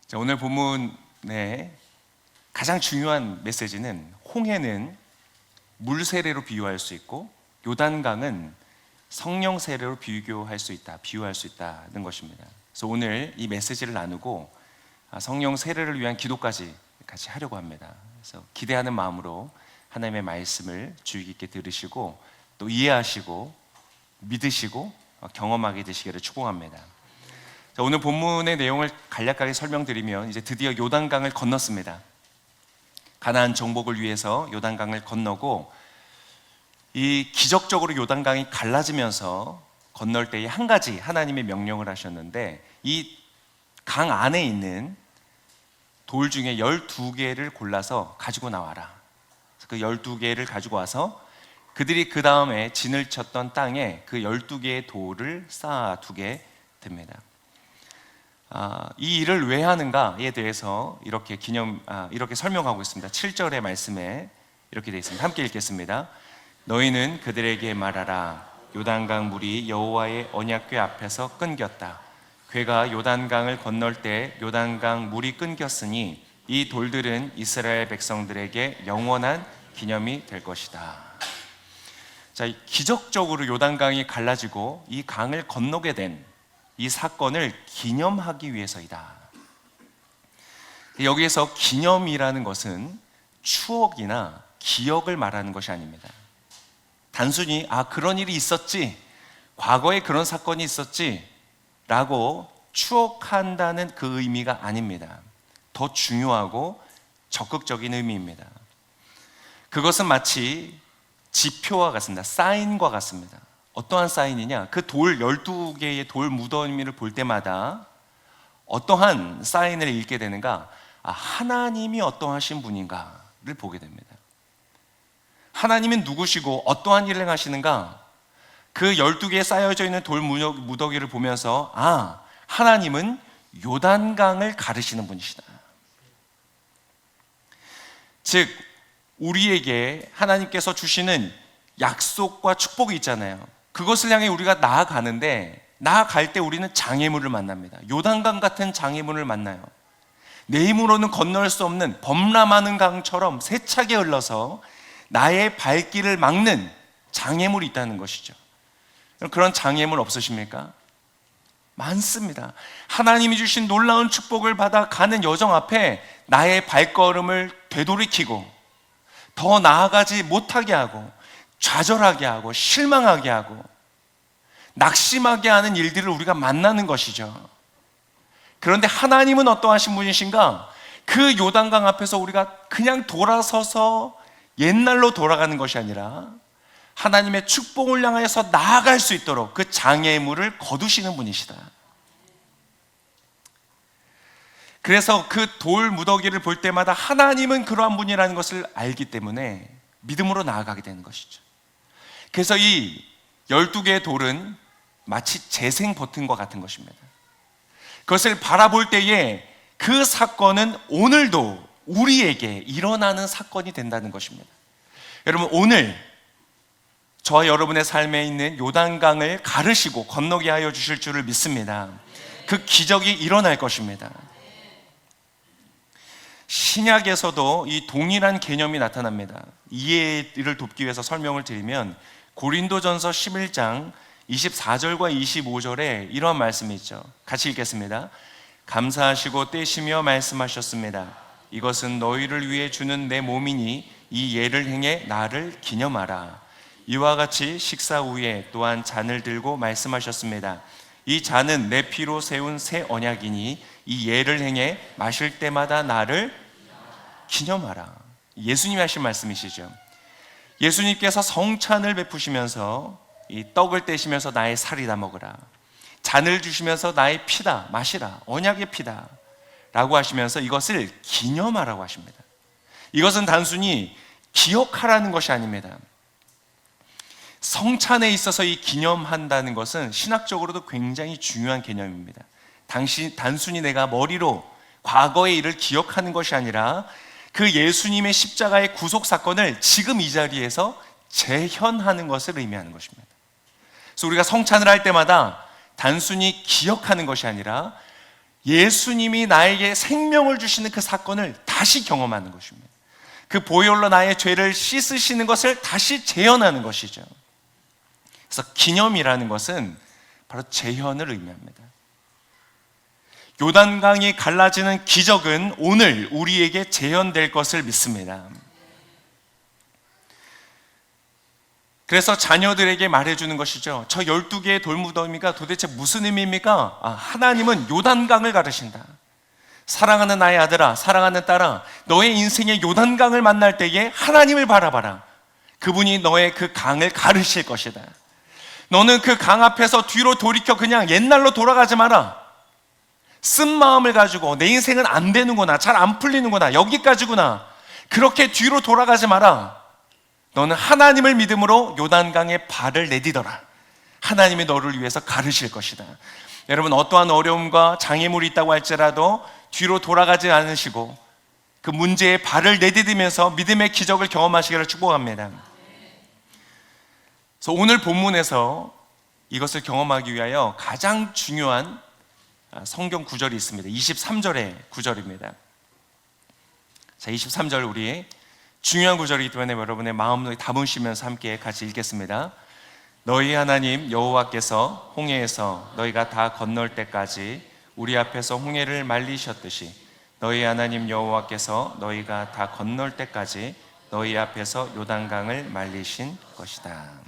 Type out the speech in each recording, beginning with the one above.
자, 오늘 본문의 가장 중요한 메시지는 홍해는 물 세례로 비유할 수 있고 요단강은 성령 세례로 비유할 수 있다는 것입니다. 그래서 오늘 이 메시지를 나누고 성령 세례를 위한 기도까지 같이 하려고 합니다. 그래서 기대하는 마음으로 하나님의 말씀을 주의 깊게 들으시고 또 이해하시고 믿으시고 경험하게 되시기를 축복합니다. 자, 오늘 본문의 내용을 간략하게 설명드리면 이제 드디어 요단강을 건넜습니다. 가나안 정복을 위해서 요단강을 건너고 이 기적적으로 요단강이 갈라지면서 건널 때에 한 가지 하나님의 명령을 하셨는데 이 강 안에 있는 돌 중에 12개를 골라서 가지고 나와라. 그 12개를 가지고 와서 그들이 그 다음에 진을 쳤던 땅에 그 12개의 돌을 쌓아두게 됩니다. 이 일을 왜 하는가에 대해서 이렇게 설명하고 있습니다. 7절의 말씀에 이렇게 되어 있습니다. 함께 읽겠습니다. 너희는 그들에게 말하라. 요단강 물이 여호와의 언약궤 앞에서 끊겼다. 궤가 요단강을 건널 때 요단강 물이 끊겼으니 이 돌들은 이스라엘 백성들에게 영원한 기념이 될 것이다. 자, 기적적으로 요단강이 갈라지고 이 강을 건너게 된 이 사건을 기념하기 위해서이다. 여기에서 기념이라는 것은 추억이나 기억을 말하는 것이 아닙니다. 단순히 그런 일이 있었지, 과거에 그런 사건이 있었지 라고 추억한다는 그 의미가 아닙니다. 더 중요하고 적극적인 의미입니다. 그것은 마치 지표와 같습니다. 사인과 같습니다. 어떠한 사인이냐? 그 돌 12개의 돌 무더미를 볼 때마다 어떠한 사인을 읽게 되는가? 하나님이 어떠하신 분인가를 보게 됩니다. 하나님은 누구시고 어떠한 일을 행하시는가? 그 12개에 쌓여져 있는 돌 무더기를 보면서 하나님은 요단강을 가르시는 분이시다. 즉 우리에게 하나님께서 주시는 약속과 축복이 있잖아요. 그것을 향해 우리가 나아가는데 나아갈 때 우리는 장애물을 만납니다. 요단강 같은 장애물을 만나요. 내 힘으로는 건널 수 없는 범람하는 강처럼 세차게 흘러서 나의 발길을 막는 장애물이 있다는 것이죠. 그런 장애물 없으십니까? 많습니다. 하나님이 주신 놀라운 축복을 받아 가는 여정 앞에 나의 발걸음을 되돌이키고 더 나아가지 못하게 하고 좌절하게 하고 실망하게 하고 낙심하게 하는 일들을 우리가 만나는 것이죠. 그런데 하나님은 어떠하신 분이신가? 그 요단강 앞에서 우리가 그냥 돌아서서 옛날로 돌아가는 것이 아니라 하나님의 축복을 향해서 나아갈 수 있도록 그 장애물을 거두시는 분이시다. 그래서 그 돌 무더기를 볼 때마다 하나님은 그러한 분이라는 것을 알기 때문에 믿음으로 나아가게 되는 것이죠. 그래서 이 12개의 돌은 마치 재생 버튼과 같은 것입니다. 그것을 바라볼 때에 그 사건은 오늘도 우리에게 일어나는 사건이 된다는 것입니다. 여러분, 오늘 저와 여러분의 삶에 있는 요단강을 가르시고 건너게 하여 주실 줄을 믿습니다. 그 기적이 일어날 것입니다. 신약에서도 이 동일한 개념이 나타납니다. 이해를 돕기 위해서 설명을 드리면 고린도전서 11장 24절과 25절에 이러한 말씀이 있죠. 같이 읽겠습니다. 감사하시고 떼시며 말씀하셨습니다. 이것은 너희를 위해 주는 내 몸이니 이 예를 행해 나를 기념하라. 이와 같이 식사 후에 또한 잔을 들고 말씀하셨습니다. 이 잔은 내 피로 세운 새 언약이니 이 예를 행해 마실 때마다 나를 기념하라. 예수님이 하신 말씀이시죠. 예수님께서 성찬을 베푸시면서 이 떡을 떼시면서 나의 살이다 먹으라, 잔을 주시면서 나의 피다 마시라, 언약의 피다 라고 하시면서 이것을 기념하라고 하십니다. 이것은 단순히 기억하라는 것이 아닙니다. 성찬에 있어서 이 기념한다는 것은 신학적으로도 굉장히 중요한 개념입니다. 단순히 내가 머리로 과거의 일을 기억하는 것이 아니라 그 예수님의 십자가의 구속 사건을 지금 이 자리에서 재현하는 것을 의미하는 것입니다. 그래서 우리가 성찬을 할 때마다 단순히 기억하는 것이 아니라 예수님이 나에게 생명을 주시는 그 사건을 다시 경험하는 것입니다. 그 보혈로 나의 죄를 씻으시는 것을 다시 재현하는 것이죠. 그래서 기념이라는 것은 바로 재현을 의미합니다. 요단강이 갈라지는 기적은 오늘 우리에게 재현될 것을 믿습니다. 그래서 자녀들에게 말해주는 것이죠. 저 12개의 돌무더미가 도대체 무슨 의미입니까? 하나님은 요단강을 가르신다. 사랑하는 나의 아들아, 사랑하는 딸아, 너의 인생의 요단강을 만날 때에 하나님을 바라봐라. 그분이 너의 그 강을 가르실 것이다. 너는 그 강 앞에서 뒤로 돌이켜 그냥 옛날로 돌아가지 마라. 쓴 마음을 가지고 내 인생은 안 되는구나, 잘 안 풀리는구나, 여기까지구나, 그렇게 뒤로 돌아가지 마라. 너는 하나님을 믿음으로 요단강에 발을 내디뎌라. 하나님이 너를 위해서 가르실 것이다. 여러분, 어떠한 어려움과 장애물이 있다고 할지라도 뒤로 돌아가지 않으시고 그 문제에 발을 내디디면서 믿음의 기적을 경험하시기를 축복합니다. 그래서 오늘 본문에서 이것을 경험하기 위하여 가장 중요한 성경 구절이 있습니다. 23절의 구절입니다. 자, 23절 우리 중요한 구절이기 때문에 여러분의 마음을 담으시면서 함께 같이 읽겠습니다. 너희 하나님 여호와께서 홍해에서 너희가 다 건널 때까지 우리 앞에서 홍해를 말리셨듯이 너희 하나님 여호와께서 너희가 다 건널 때까지 너희 앞에서 요단강을 말리신 것이다.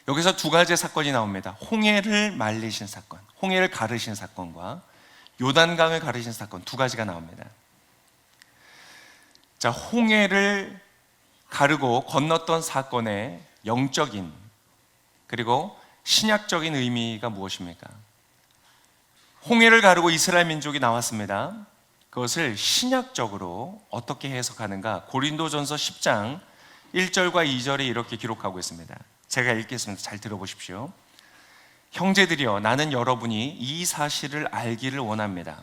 여기서 두 가지의 사건이 나옵니다. 홍해를 말리신 사건, 홍해를 가르신 사건과 요단강을 가르신 사건, 두 가지가 나옵니다. 자, 홍해를 가르고 건넜던 사건의 영적인 그리고 신약적인 의미가 무엇입니까? 홍해를 가르고 이스라엘 민족이 나왔습니다. 그것을 신약적으로 어떻게 해석하는가? 고린도전서 10장 1절과 2절에 이렇게 기록하고 있습니다. 제가 읽겠습니다. 잘 들어보십시오. 형제들이여, 나는 여러분이 이 사실을 알기를 원합니다.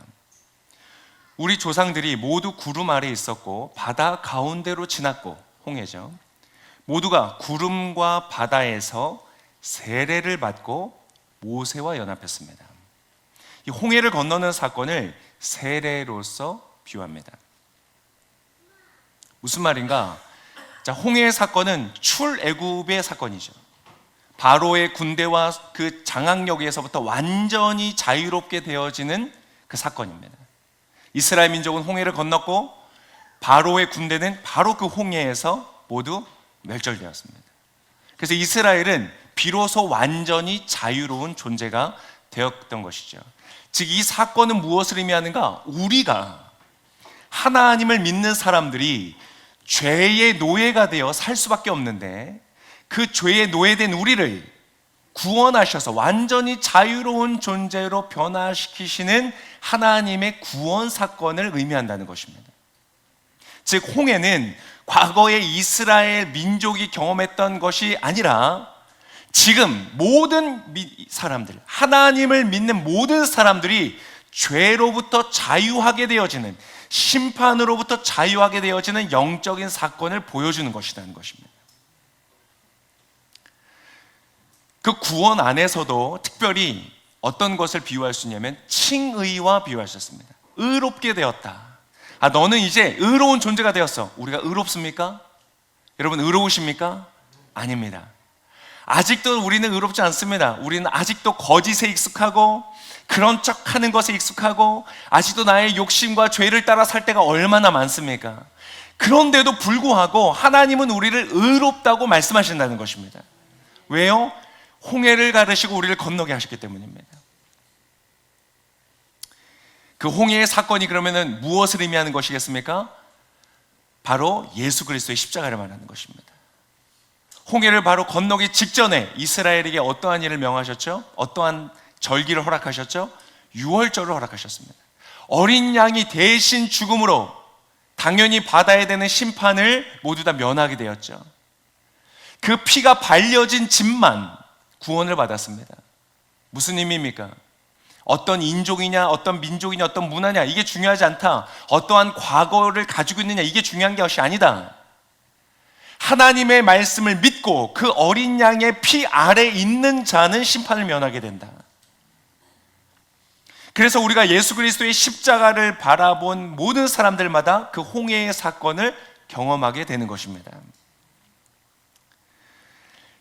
우리 조상들이 모두 구름 아래 있었고 바다 가운데로 지났고, 홍해죠. 모두가 구름과 바다에서 세례를 받고 모세와 연합했습니다. 이 홍해를 건너는 사건을 세례로서 비유합니다. 무슨 말인가? 자, 홍해의 사건은 출애굽의 사건이죠. 바로의 군대와 그 장악력에서부터 완전히 자유롭게 되어지는 그 사건입니다. 이스라엘 민족은 홍해를 건넜고 바로의 군대는 바로 그 홍해에서 모두 멸절되었습니다. 그래서 이스라엘은 비로소 완전히 자유로운 존재가 되었던 것이죠. 즉, 이 사건은 무엇을 의미하는가? 우리가 하나님을 믿는 사람들이 죄의 노예가 되어 살 수밖에 없는데 그 죄의 노예된 우리를 구원하셔서 완전히 자유로운 존재로 변화시키시는 하나님의 구원 사건을 의미한다는 것입니다. 즉, 홍해는 과거의 이스라엘 민족이 경험했던 것이 아니라 지금 모든 사람들, 하나님을 믿는 모든 사람들이 죄로부터 자유하게 되어지는, 심판으로부터 자유하게 되어지는 영적인 사건을 보여주는 것이라는 것입니다. 그 구원 안에서도 특별히 어떤 것을 비유할 수 있냐면 칭의와 비유하셨습니다. 의롭게 되었다. 너는 이제 의로운 존재가 되었어. 우리가 의롭습니까? 여러분, 의로우십니까? 아닙니다. 아직도 우리는 의롭지 않습니다. 우리는 아직도 거짓에 익숙하고 그런 척하는 것에 익숙하고 아직도 나의 욕심과 죄를 따라 살 때가 얼마나 많습니까? 그런데도 불구하고 하나님은 우리를 의롭다고 말씀하신다는 것입니다. 왜요? 홍해를 가르시고 우리를 건너게 하셨기 때문입니다. 그 홍해의 사건이 그러면은 무엇을 의미하는 것이겠습니까? 바로 예수 그리스도의 십자가를 말하는 것입니다. 홍해를 바로 건너기 직전에 이스라엘에게 어떠한 일을 명하셨죠? 어떠한 절기를 허락하셨죠? 유월절을 허락하셨습니다. 어린 양이 대신 죽음으로 당연히 받아야 되는 심판을 모두 다 면하게 되었죠. 그 피가 발려진 집만 구원을 받았습니다. 무슨 의미입니까? 어떤 인종이냐, 어떤 민족이냐, 어떤 문화냐, 이게 중요하지 않다. 어떠한 과거를 가지고 있느냐, 이게 중요한 것이 아니다. 하나님의 말씀을 믿고 그 어린 양의 피 아래 있는 자는 심판을 면하게 된다. 그래서 우리가 예수 그리스도의 십자가를 바라본 모든 사람들마다 그 홍해의 사건을 경험하게 되는 것입니다.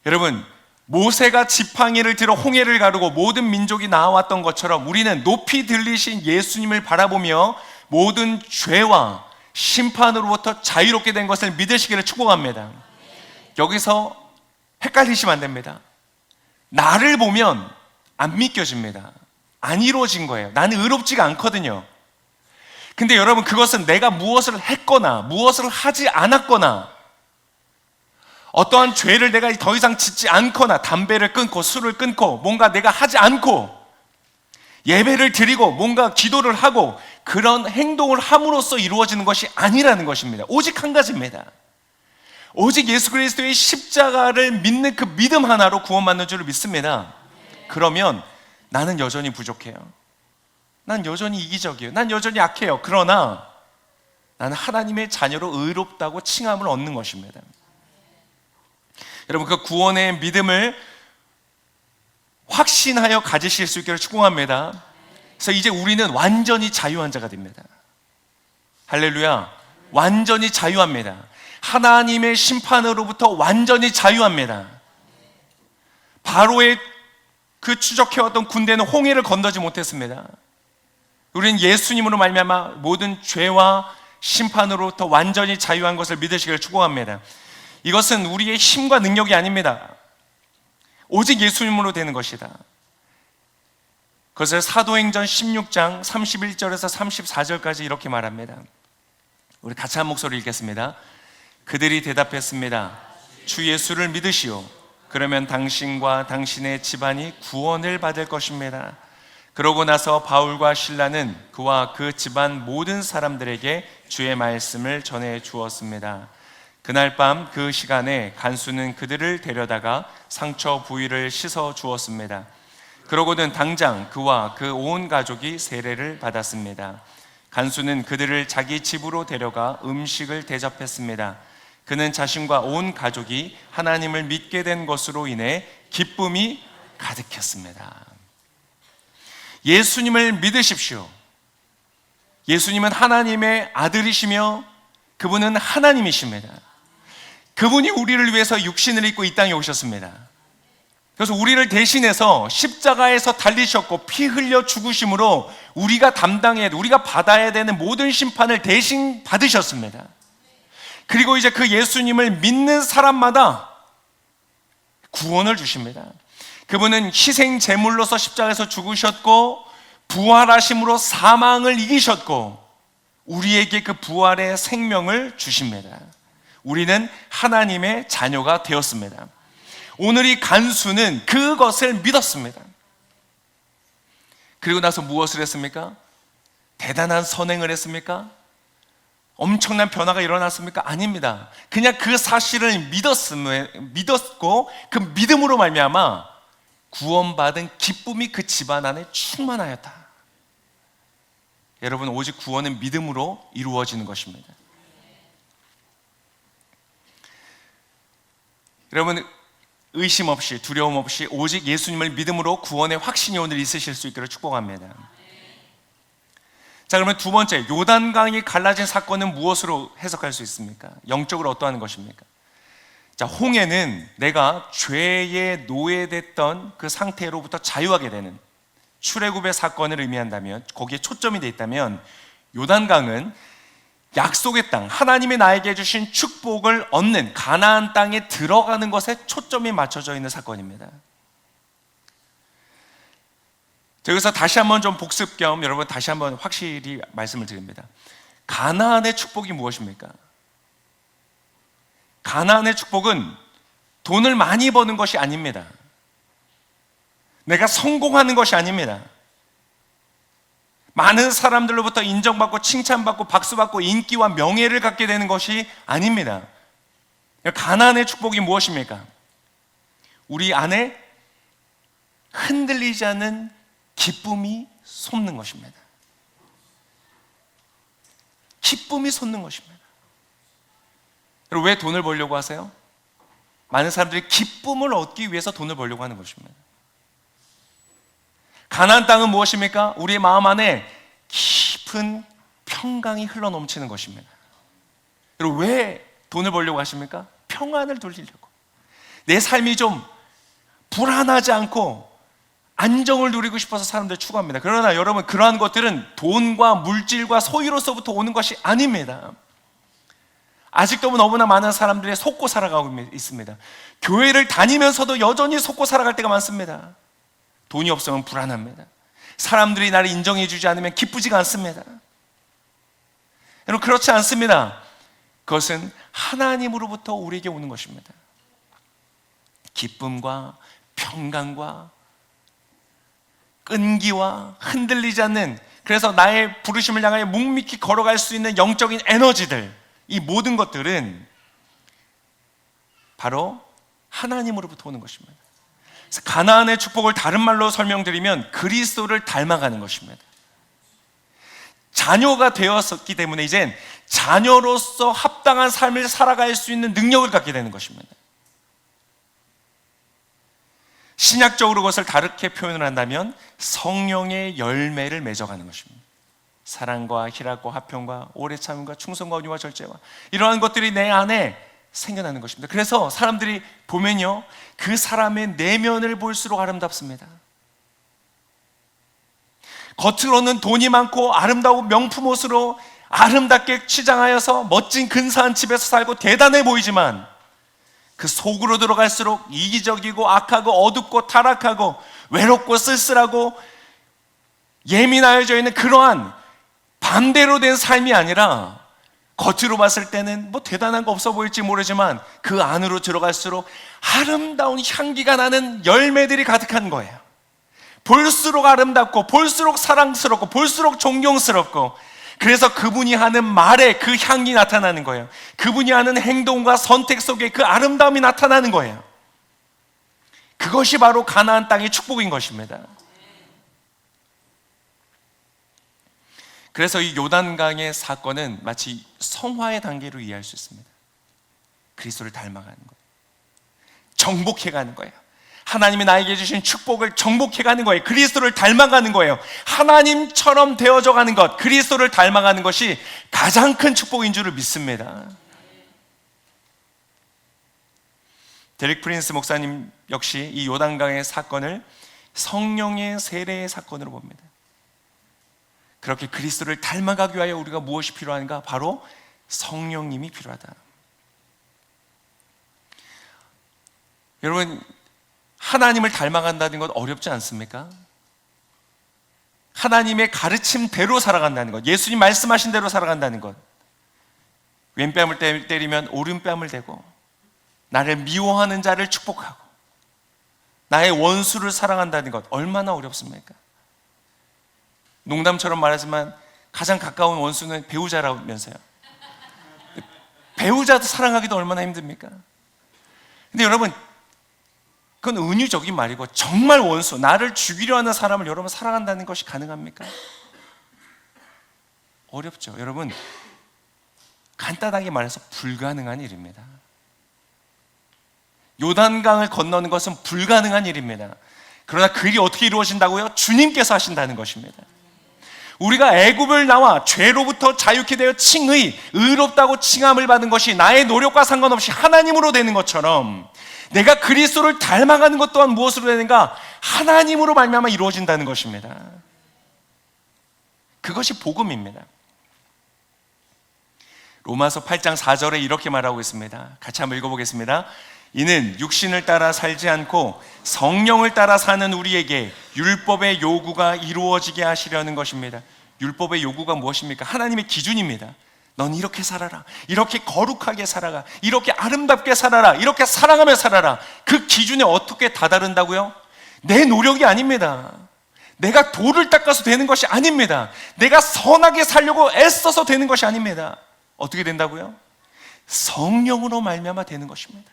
여러분, 모세가 지팡이를 들어 홍해를 가르고 모든 민족이 나아왔던 것처럼 우리는 높이 들리신 예수님을 바라보며 모든 죄와 심판으로부터 자유롭게 된 것을 믿으시기를 축복합니다. 여기서 헷갈리시면 안 됩니다. 나를 보면 안 믿겨집니다. 안 이루어진 거예요. 나는 의롭지가 않거든요. 근데 여러분, 그것은 내가 무엇을 했거나 무엇을 하지 않았거나 어떠한 죄를 내가 더 이상 짓지 않거나 담배를 끊고 술을 끊고 뭔가 내가 하지 않고 예배를 드리고 뭔가 기도를 하고 그런 행동을 함으로써 이루어지는 것이 아니라는 것입니다. 오직 한 가지입니다. 오직 예수 그리스도의 십자가를 믿는 그 믿음 하나로 구원받는 줄을 믿습니다. 그러면 나는 여전히 부족해요. 난 여전히 이기적이에요. 난 여전히 악해요. 그러나 나는 하나님의 자녀로 의롭다고 칭함을 얻는 것입니다. 여러분, 그 구원의 믿음을 확신하여 가지실 수 있기를 축복합니다. 그래서 이제 우리는 완전히 자유한 자가 됩니다. 할렐루야. 완전히 자유합니다. 하나님의 심판으로부터 완전히 자유합니다. 바로의 그 추적해왔던 군대는 홍해를 건너지 못했습니다. 우리는 예수님으로 말미암아 모든 죄와 심판으로부터 완전히 자유한 것을 믿으시기를 축복합니다. 이것은 우리의 힘과 능력이 아닙니다. 오직 예수님으로 되는 것이다. 그것을 사도행전 16장 31절에서 34절까지 이렇게 말합니다. 우리 같이 한 목소리 읽겠습니다. 그들이 대답했습니다. 주 예수를 믿으시오. 그러면 당신과 당신의 집안이 구원을 받을 것입니다. 그러고 나서 바울과 실라는 그와 그 집안 모든 사람들에게 주의 말씀을 전해 주었습니다. 그날 밤 그 시간에 간수는 그들을 데려다가 상처 부위를 씻어 주었습니다. 그러고는 당장 그와 그 온 가족이 세례를 받았습니다. 간수는 그들을 자기 집으로 데려가 음식을 대접했습니다. 그는 자신과 온 가족이 하나님을 믿게 된 것으로 인해 기쁨이 가득했습니다. 예수님을 믿으십시오. 예수님은 하나님의 아들이시며 그분은 하나님이십니다. 그분이 우리를 위해서 육신을 입고 이 땅에 오셨습니다. 그래서 우리를 대신해서 십자가에서 달리셨고 피 흘려 죽으심으로 우리가 우리가 받아야 되는 모든 심판을 대신 받으셨습니다. 그리고 이제 그 예수님을 믿는 사람마다 구원을 주십니다. 그분은 희생 제물로서 십자가에서 죽으셨고 부활하심으로 사망을 이기셨고 우리에게 그 부활의 생명을 주십니다. 우리는 하나님의 자녀가 되었습니다. 오늘 이 간수는 그것을 믿었습니다. 그리고 나서 무엇을 했습니까? 대단한 선행을 했습니까? 엄청난 변화가 일어났습니까? 아닙니다. 그냥 그 사실을 믿었고 그 믿음으로 말미암아 구원받은 기쁨이 그 집안 안에 충만하였다. 여러분, 오직 구원은 믿음으로 이루어지는 것입니다. 여러분, 의심 없이 두려움 없이 오직 예수님을 믿음으로 구원의 확신이 오늘 있으실 수 있기를 축복합니다. 자, 그러면 두 번째, 요단강이 갈라진 사건은 무엇으로 해석할 수 있습니까? 영적으로 어떠한 것입니까? 자, 홍해는 내가 죄에 노예됐던 그 상태로부터 자유하게 되는 출애굽의 사건을 의미한다면, 거기에 초점이 되어 있다면, 요단강은 약속의 땅, 하나님이 나에게 주신 축복을 얻는 가나안 땅에 들어가는 것에 초점이 맞춰져 있는 사건입니다. 여기서 다시 한번 좀 복습 겸 여러분 다시 한번 확실히 말씀을 드립니다. 가나안의 축복이 무엇입니까? 가나안의 축복은 돈을 많이 버는 것이 아닙니다. 내가 성공하는 것이 아닙니다. 많은 사람들로부터 인정받고 칭찬받고 박수받고 인기와 명예를 갖게 되는 것이 아닙니다. 가나안의 축복이 무엇입니까? 우리 안에 흔들리지 않는 기쁨이 솟는 것입니다. 기쁨이 솟는 것입니다. 여러분, 왜 돈을 벌려고 하세요? 많은 사람들이 기쁨을 얻기 위해서 돈을 벌려고 하는 것입니다. 가나안 땅은 무엇입니까? 우리의 마음 안에 깊은 평강이 흘러넘치는 것입니다. 여러분, 왜 돈을 벌려고 하십니까? 평안을 돌리려고. 내 삶이 좀 불안하지 않고 안정을 누리고 싶어서 사람들 추구합니다. 그러나 여러분, 그러한 것들은 돈과 물질과 소유로서부터 오는 것이 아닙니다. 아직도 너무나 많은 사람들이 속고 살아가고 있습니다. 교회를 다니면서도 여전히 속고 살아갈 때가 많습니다. 돈이 없으면 불안합니다. 사람들이 나를 인정해 주지 않으면 기쁘지가 않습니다. 여러분, 그렇지 않습니다. 그것은 하나님으로부터 우리에게 오는 것입니다. 기쁨과 평강과 끈기와 흔들리지 않는, 그래서 나의 부르심을 향하여 묵묵히 걸어갈 수 있는 영적인 에너지들, 이 모든 것들은 바로 하나님으로부터 오는 것입니다. 그래서 가나안의 축복을 다른 말로 설명드리면 그리스도를 닮아가는 것입니다. 자녀가 되었기 때문에 이젠 자녀로서 합당한 삶을 살아갈 수 있는 능력을 갖게 되는 것입니다. 신약적으로 그것을 다르게 표현을 한다면 성령의 열매를 맺어가는 것입니다. 사랑과 희락과 화평과 오래 참음과 충성과 온유와 절제와 이러한 것들이 내 안에 생겨나는 것입니다. 그래서 사람들이 보면요, 그 사람의 내면을 볼수록 아름답습니다. 겉으로는 돈이 많고 아름다우고 명품 옷으로 아름답게 치장하여서 멋진 근사한 집에서 살고 대단해 보이지만 그 속으로 들어갈수록 이기적이고 악하고 어둡고 타락하고 외롭고 쓸쓸하고 예민하여져 있는 그러한 반대로 된 삶이 아니라, 겉으로 봤을 때는 뭐 대단한 거 없어 보일지 모르지만 그 안으로 들어갈수록 아름다운 향기가 나는 열매들이 가득한 거예요. 볼수록 아름답고 볼수록 사랑스럽고 볼수록 존경스럽고, 그래서 그분이 하는 말에 그 향이 나타나는 거예요. 그분이 하는 행동과 선택 속에 그 아름다움이 나타나는 거예요. 그것이 바로 가나안 땅의 축복인 것입니다. 그래서 이 요단강의 사건은 마치 성화의 단계로 이해할 수 있습니다. 그리스도를 닮아가는 거예요. 정복해가는 거예요. 하나님이 나에게 주신 축복을 정복해가는 거예요. 그리스도를 닮아가는 거예요. 하나님처럼 되어져 가는 것, 그리스도를 닮아가는 것이 가장 큰 축복인 줄을 믿습니다. 데릭 프린스 목사님 역시 이 요단강의 사건을 성령의 세례의 사건으로 봅니다. 그렇게 그리스도를 닮아가기 위하여 우리가 무엇이 필요한가? 바로 성령님이 필요하다. 여러분, 하나님을 닮아간다는 것 어렵지 않습니까? 하나님의 가르침대로 살아간다는 것, 예수님 말씀하신 대로 살아간다는 것, 왼뺨을 때리면 오른뺨을 대고 나를 미워하는 자를 축복하고 나의 원수를 사랑한다는 것 얼마나 어렵습니까? 농담처럼 말하지만 가장 가까운 원수는 배우자라면서요. 배우자도 사랑하기도 얼마나 힘듭니까? 근데 여러분, 그건 은유적인 말이고, 정말 원수, 나를 죽이려 하는 사람을 여러분 사랑한다는 것이 가능합니까? 어렵죠. 여러분, 간단하게 말해서 불가능한 일입니다. 요단강을 건너는 것은 불가능한 일입니다. 그러나 그 일이 어떻게 이루어진다고요? 주님께서 하신다는 것입니다. 우리가 애굽을 나와 죄로부터 자유케 되어 칭의, 의롭다고 칭함을 받은 것이 나의 노력과 상관없이 하나님으로 되는 것처럼, 내가 그리스도를 닮아가는 것 또한 무엇으로 되는가? 하나님으로 말미암아 이루어진다는 것입니다. 그것이 복음입니다. 로마서 8장 4절에 이렇게 말하고 있습니다. 같이 한번 읽어보겠습니다. 이는 육신을 따라 살지 않고 성령을 따라 사는 우리에게 율법의 요구가 이루어지게 하시려는 것입니다. 율법의 요구가 무엇입니까? 하나님의 기준입니다. 넌 이렇게 살아라, 이렇게 거룩하게 살아라, 이렇게 아름답게 살아라, 이렇게 사랑하며 살아라. 그 기준에 어떻게 다다른다고요? 내 노력이 아닙니다. 내가 돌을 닦아서 되는 것이 아닙니다. 내가 선하게 살려고 애써서 되는 것이 아닙니다. 어떻게 된다고요? 성령으로 말미암아 되는 것입니다.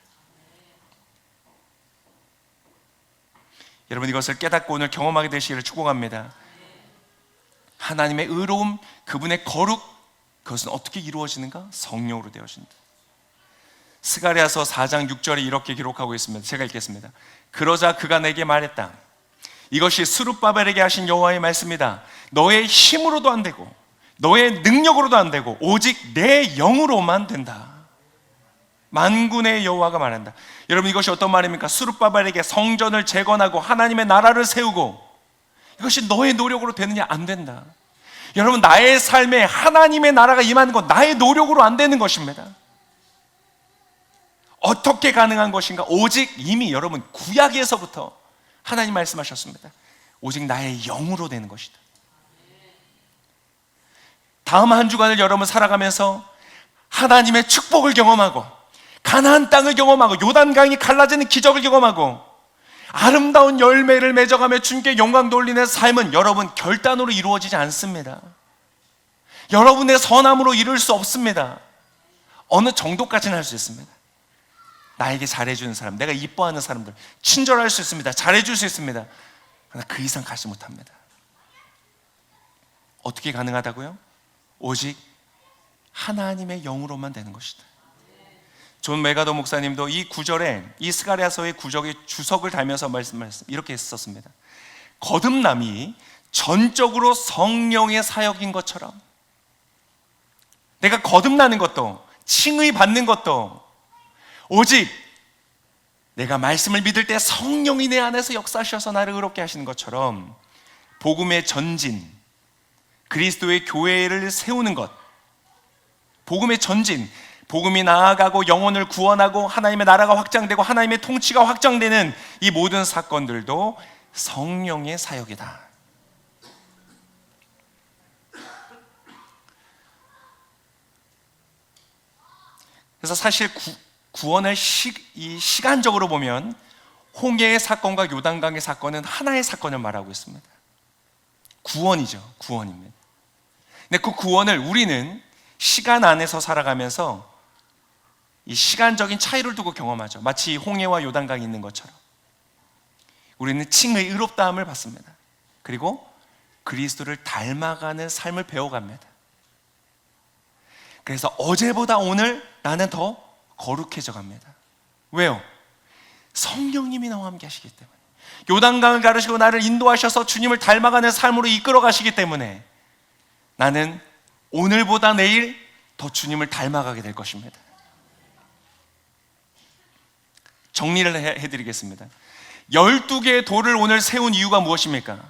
여러분, 이것을 깨닫고 오늘 경험하게 되시기를 축복합니다. 하나님의 의로움, 그분의 거룩, 그것은 어떻게 이루어지는가? 성령으로 되어진다. 스가랴서 4장 6절에 이렇게 기록하고 있습니다. 제가 읽겠습니다. 그러자 그가 내게 말했다. 이것이 스룹바벨에게 하신 여호와의 말씀이다. 너의 힘으로도 안 되고 너의 능력으로도 안 되고 오직 내 영으로만 된다. 만군의 여호와가 말한다. 여러분, 이것이 어떤 말입니까? 스룹바벨에게 성전을 재건하고 하나님의 나라를 세우고, 이것이 너의 노력으로 되느냐? 안 된다. 여러분, 나의 삶에 하나님의 나라가 임하는 건 나의 노력으로 안 되는 것입니다. 어떻게 가능한 것인가? 오직 이미 여러분 구약에서부터 하나님 말씀하셨습니다. 오직 나의 영으로 되는 것이다. 다음 한 주간을 여러분 살아가면서 하나님의 축복을 경험하고 가나안 땅을 경험하고 요단강이 갈라지는 기적을 경험하고 아름다운 열매를 맺어가며 주님께 영광 돌리는 삶은 여러분 결단으로 이루어지지 않습니다. 여러분의 선함으로 이룰 수 없습니다. 어느 정도까지는 할 수 있습니다. 나에게 잘해주는 사람, 내가 이뻐하는 사람들 친절할 수 있습니다. 잘해줄 수 있습니다. 그러나 그 이상 가지 못합니다. 어떻게 가능하다고요? 오직 하나님의 영으로만 되는 것이다. 존 메가더 목사님도 이 구절에, 이 스가랴서의 구절에 주석을 달면서 말씀 이렇게 썼습니다. 거듭남이 전적으로 성령의 사역인 것처럼, 내가 거듭나는 것도 칭의 받는 것도 오직 내가 말씀을 믿을 때 성령이 내 안에서 역사하셔서 나를 의롭게 하시는 것처럼 복음의 전진, 그리스도의 교회를 세우는 것, 복음의 전진, 복음이 나아가고 영혼을 구원하고 하나님의 나라가 확장되고 하나님의 통치가 확장되는 이 모든 사건들도 성령의 사역이다. 그래서 사실 구원을 시간적으로 보면 홍해의 사건과 요단강의 사건은 하나의 사건을 말하고 있습니다. 구원이죠. 구원입니다. 근데 그 구원을 우리는 시간 안에서 살아가면서 이 시간적인 차이를 두고 경험하죠. 마치 홍해와 요단강이 있는 것처럼 우리는 칭의 의롭다함을 받습니다. 그리고 그리스도를 닮아가는 삶을 배워갑니다. 그래서 어제보다 오늘 나는 더 거룩해져 갑니다. 왜요? 성령님이 나와 함께 하시기 때문에, 요단강을 가르시고 나를 인도하셔서 주님을 닮아가는 삶으로 이끌어 가시기 때문에 나는 오늘보다 내일 더 주님을 닮아가게 될 것입니다. 정리를 해드리겠습니다. 12개의 돌을 오늘 세운 이유가 무엇입니까?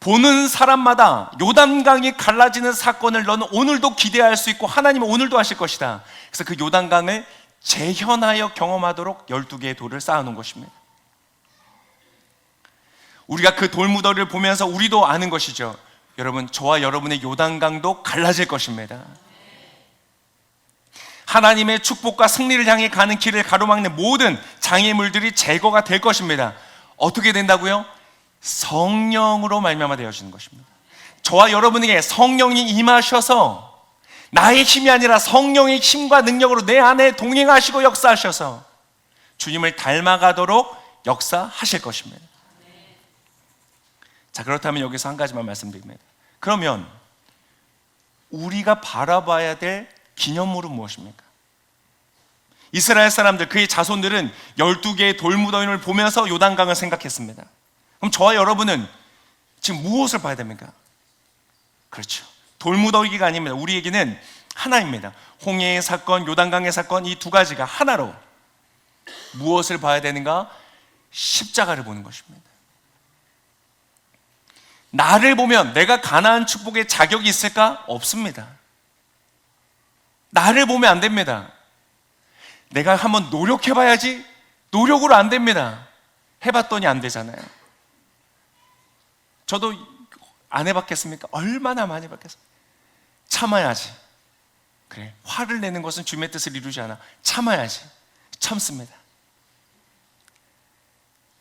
보는 사람마다 요단강이 갈라지는 사건을 너는 오늘도 기대할 수 있고 하나님은 오늘도 하실 것이다. 그래서 그 요단강을 재현하여 경험하도록 12개의 돌을 쌓아놓은 것입니다. 우리가 그 돌무더기를 보면서 우리도 아는 것이죠. 여러분, 저와 여러분의 요단강도 갈라질 것입니다. 하나님의 축복과 승리를 향해 가는 길을 가로막는 모든 장애물들이 제거가 될 것입니다. 어떻게 된다고요? 성령으로 말미암아 되어지는 것입니다. 저와 여러분에게 성령이 임하셔서 나의 힘이 아니라 성령의 힘과 능력으로 내 안에 동행하시고 역사하셔서 주님을 닮아가도록 역사하실 것입니다. 자, 그렇다면 여기서 한 가지만 말씀드립니다. 그러면 우리가 바라봐야 될 기념물은 무엇입니까? 이스라엘 사람들, 그의 자손들은 12개의 돌무더기를 보면서 요단강을 생각했습니다. 그럼 저와 여러분은 지금 무엇을 봐야 됩니까? 그렇죠. 돌무더기가 아닙니다. 우리에게는 하나입니다. 홍해의 사건, 요단강의 사건, 이 두 가지가 하나로 무엇을 봐야 되는가? 십자가를 보는 것입니다. 나를 보면 내가 가나안 축복의 자격이 있을까? 없습니다. 나를 보면 안 됩니다. 내가 한번 노력해봐야지. 노력으로 안 됩니다. 해봤더니 안 되잖아요. 저도 안 해봤겠습니까? 얼마나 많이 해봤겠습니까? 참아야지. 그래, 화를 내는 것은 주님의 뜻을 이루지 않아. 참아야지. 참습니다.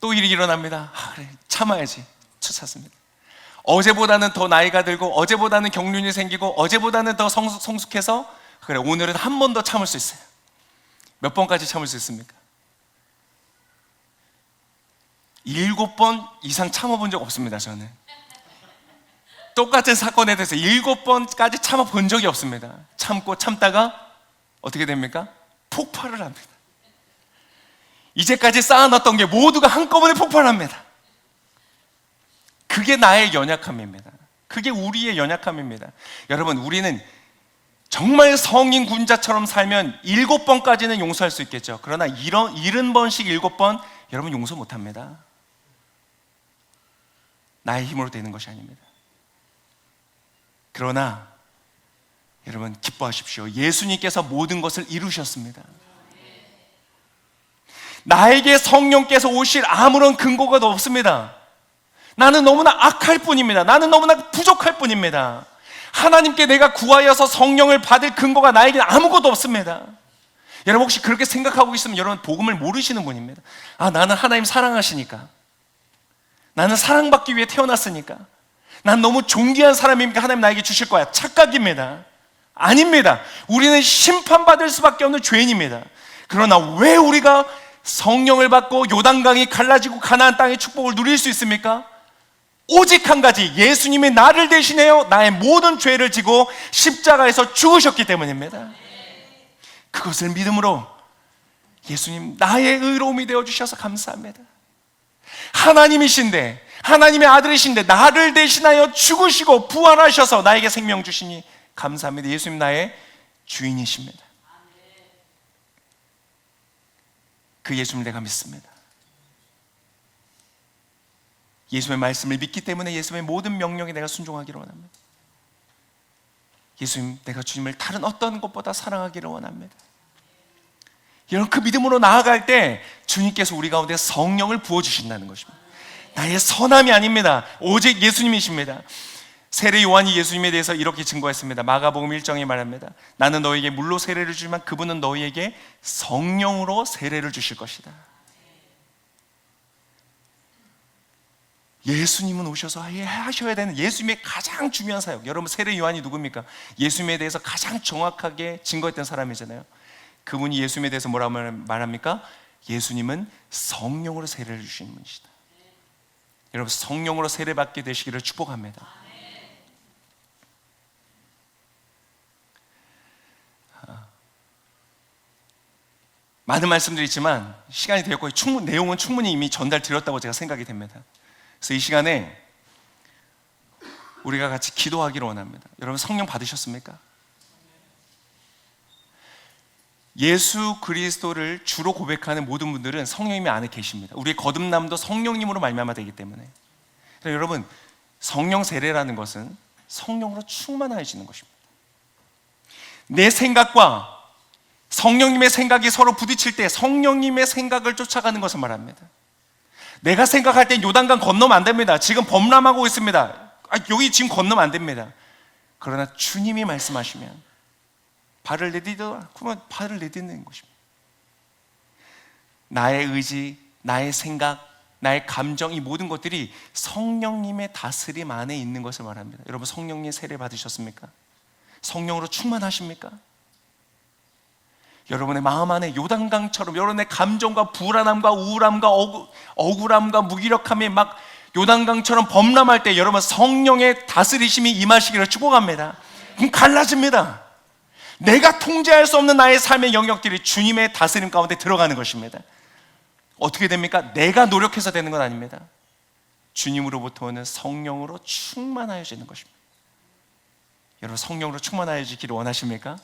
또 일이 일어납니다. 그래, 참아야지. 참습니다. 어제보다는 더 나이가 들고 어제보다는 경륜이 생기고 어제보다는 더 성숙해서 그래, 오늘은 한 번 더 참을 수 있어요. 몇 번까지 참을 수 있습니까? 7번 이상 참아본 적 없습니다. 저는 똑같은 사건에 대해서 7번까지 참아본 적이 없습니다. 참고 참다가 어떻게 됩니까? 폭발을 합니다. 이제까지 쌓아놨던 게 모두가 한꺼번에 폭발합니다. 그게 나의 연약함입니다. 그게 우리의 연약함입니다. 여러분, 우리는 정말 성인 군자처럼 살면 7번까지는 용서할 수 있겠죠. 그러나 70번씩 7번 여러분 용서 못합니다. 나의 힘으로 되는 것이 아닙니다. 그러나 여러분 기뻐하십시오. 예수님께서 모든 것을 이루셨습니다. 나에게 성령께서 오실 아무런 근거가 없습니다. 나는 너무나 악할 뿐입니다. 나는 너무나 부족할 뿐입니다. 하나님께 내가 구하여서 성령을 받을 근거가 나에게 아무것도 없습니다. 여러분 혹시 그렇게 생각하고 있으면 여러분 복음을 모르시는 분입니다. 나는 하나님 사랑하시니까, 나는 사랑받기 위해 태어났으니까, 난 너무 존귀한 사람이니까 하나님 나에게 주실 거야. 착각입니다. 아닙니다. 우리는 심판받을 수밖에 없는 죄인입니다. 그러나 왜 우리가 성령을 받고 요단강이 갈라지고 가나안 땅의 축복을 누릴 수 있습니까? 오직 한 가지, 예수님이 나를 대신하여 나의 모든 죄를 지고 십자가에서 죽으셨기 때문입니다. 그것을 믿음으로 예수님 나의 의로움이 되어주셔서 감사합니다. 하나님이신데, 하나님의 아들이신데 나를 대신하여 죽으시고 부활하셔서 나에게 생명 주시니 감사합니다. 예수님 나의 주인이십니다. 그 예수님 내가 믿습니다. 예수의 말씀을 믿기 때문에 예수의 모든 명령에 내가 순종하기를 원합니다. 예수님, 내가 주님을 다른 어떤 것보다 사랑하기를 원합니다. 여러분, 그 믿음으로 나아갈 때 주님께서 우리 가운데 성령을 부어주신다는 것입니다. 나의 선함이 아닙니다. 오직 예수님이십니다. 세례 요한이 예수님에 대해서 이렇게 증거했습니다. 마가복음 1장에 말합니다. 나는 너에게 물로 세례를 주지만 그분은 너희에게 성령으로 세례를 주실 것이다. 예수님은 오셔서 하셔야 되는 예수님의 가장 중요한 사역. 여러분, 세례 요한이 누굽니까? 예수님에 대해서 가장 정확하게 증거했던 사람이잖아요. 그분이 예수님에 대해서 뭐라고 말합니까? 예수님은 성령으로 세례를 주시는 분이시다. 여러분, 성령으로 세례받게 되시기를 축복합니다. 많은 말씀들이 있지만 시간이 되었고 내용은 충분히 이미 전달드렸다고 제가 생각이 됩니다. 그래서 이 시간에 우리가 같이 기도하기를 원합니다. 여러분, 성령 받으셨습니까? 예수 그리스도를 주로 고백하는 모든 분들은 성령님이 안에 계십니다. 우리의 거듭남도 성령님으로 말미암아 되기 때문에. 여러분, 성령 세례라는 것은 성령으로 충만해지는 것입니다. 내 생각과 성령님의 생각이 서로 부딪힐 때 성령님의 생각을 쫓아가는 것을 말합니다. 내가 생각할 때 요단강 건너면 안 됩니다. 지금 범람하고 있습니다. 여기 지금 건너면 안 됩니다. 그러나 주님이 말씀하시면 발을 내디뎌라. 그러면 발을 내딛는 것입니다. 나의 의지, 나의 생각, 나의 감정, 이 모든 것들이 성령님의 다스림 안에 있는 것을 말합니다. 여러분, 성령님 세례 받으셨습니까? 성령으로 충만하십니까? 여러분의 마음 안에 요단강처럼 여러분의 감정과 불안함과 우울함과 억울함과 무기력함이 막 요단강처럼 범람할 때 여러분 성령의 다스리심이 임하시기를 축복합니다. 그럼 갈라집니다. 내가 통제할 수 없는 나의 삶의 영역들이 주님의 다스림 가운데 들어가는 것입니다. 어떻게 됩니까? 내가 노력해서 되는 건 아닙니다. 주님으로부터 오는 성령으로 충만하여지는 것입니다. 여러분, 성령으로 충만하여지기를 원하십니까?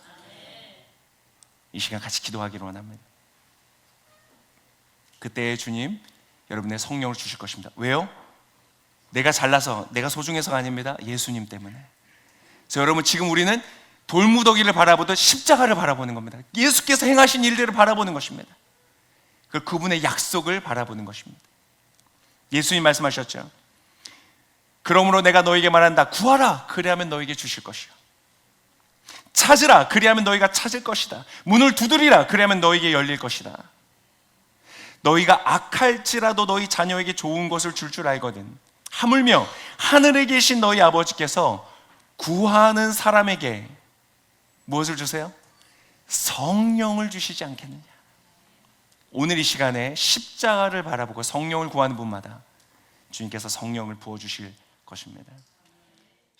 이 시간 같이 기도하기를 원합니다. 그때 주님 여러분의 성령을 주실 것입니다. 왜요? 내가 잘나서, 내가 소중해서가 아닙니다. 예수님 때문에. 그래서 여러분, 지금 우리는 돌무더기를 바라보듯 십자가를 바라보는 겁니다. 예수께서 행하신 일들을 바라보는 것입니다. 그분의 약속을 바라보는 것입니다. 예수님 말씀하셨죠. 그러므로 내가 너에게 말한다. 구하라. 그리하면 너에게 주실 것이요. 찾으라. 그리하면 너희가 찾을 것이다. 문을 두드리라. 그리하면 너에게 열릴 것이다. 너희가 악할지라도 너희 자녀에게 좋은 것을 줄 줄 알거든. 하물며 하늘에 계신 너희 아버지께서 구하는 사람에게 무엇을 주세요? 성령을 주시지 않겠느냐. 오늘 이 시간에 십자가를 바라보고 성령을 구하는 분마다 주님께서 성령을 부어주실 것입니다.